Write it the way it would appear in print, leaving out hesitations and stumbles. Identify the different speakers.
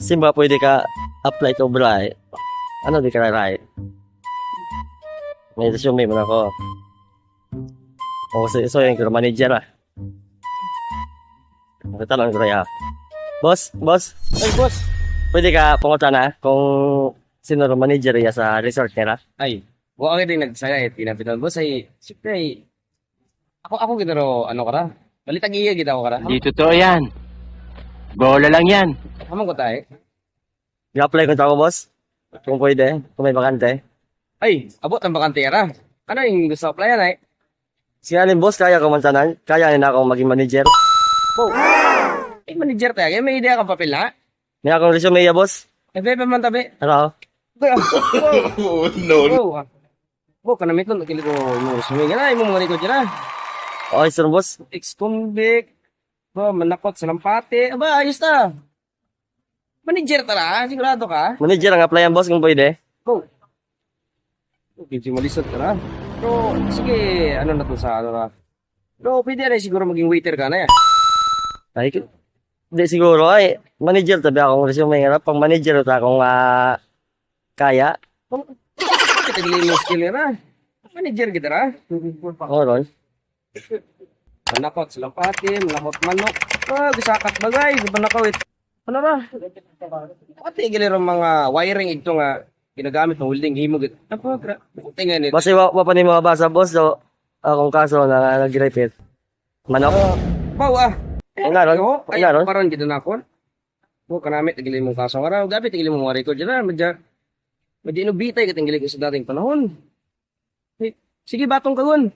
Speaker 1: Simba, pwede ka apply to Bray. Ano di ka ray? May resume mo na ako. O, so yung manager ah. Nagtanong ko rin Boss, boss,
Speaker 2: Ay, boss.
Speaker 1: pwede ka pumunta na kung sino ang manager niya sa resort nila?
Speaker 2: Ay, buka ka din nagsaya eh. Pinapitan, boss ay, siyempre ay, ako ginaro, ano ka ra? Balitag-iya kita ko ka ra.
Speaker 3: Hindi totoo yan. Bola lang yan.
Speaker 2: Hamang ko tayo.
Speaker 1: I-apply ko ako, boss. Kung pwede, kung may bakante.
Speaker 2: Ay, abot ang bakante ra. Ano yung gusto applyan ay?
Speaker 1: Sinalin, boss, kaya ko mantanan? Kaya na ako maging manager?
Speaker 2: Bo, eh, manager tayo. May idea kang papel na?
Speaker 1: May akong resume ya, boss.
Speaker 2: Eh, bebe man tabi.
Speaker 1: Ano?
Speaker 2: Oh, no. Bo, kanamit nun. Nakilig ko yung resume. Ganay mo mga record dyan.
Speaker 1: Okay, sir, boss.
Speaker 2: Ex-convict. Bo, manakot sa lampate. Aba, ayos na. Manager tara, sigurado ka?
Speaker 1: Manager ang applyan, boss, kung pwede.
Speaker 2: Bo. Okay, malisod ka na. Pero, sige, ano na to sa ano na. Pero, pwede na siguro maging waiter ka na yan.
Speaker 1: Ay, hindi siguro. Ay, manager tabi akong resume nga. Pang manager ta akong kaya.
Speaker 2: Kitagilin mo skill na. Manager kita na.
Speaker 1: Oo, ron.
Speaker 2: Manakot sa lampate, manakot manok. Gisakat bagay, di ba nakawit? Ano ra? Pati gilero mga wiring ito nga ginagamit ng welding himog. Apo, tingnan nito.
Speaker 1: Basta pa ni mga basa, boss. So, akong kaso na nag-repeat. Manok.
Speaker 2: Baw ah.
Speaker 1: Ang naron?
Speaker 2: Ay,
Speaker 1: Ang naron?
Speaker 2: paron gito na ako. Mo kanamit tigilin mong kaso nga raw. Gabi tigilin mong record dyan. Medyo inubitay katinggilin ko sa dating panahon. Sige, batong kagon.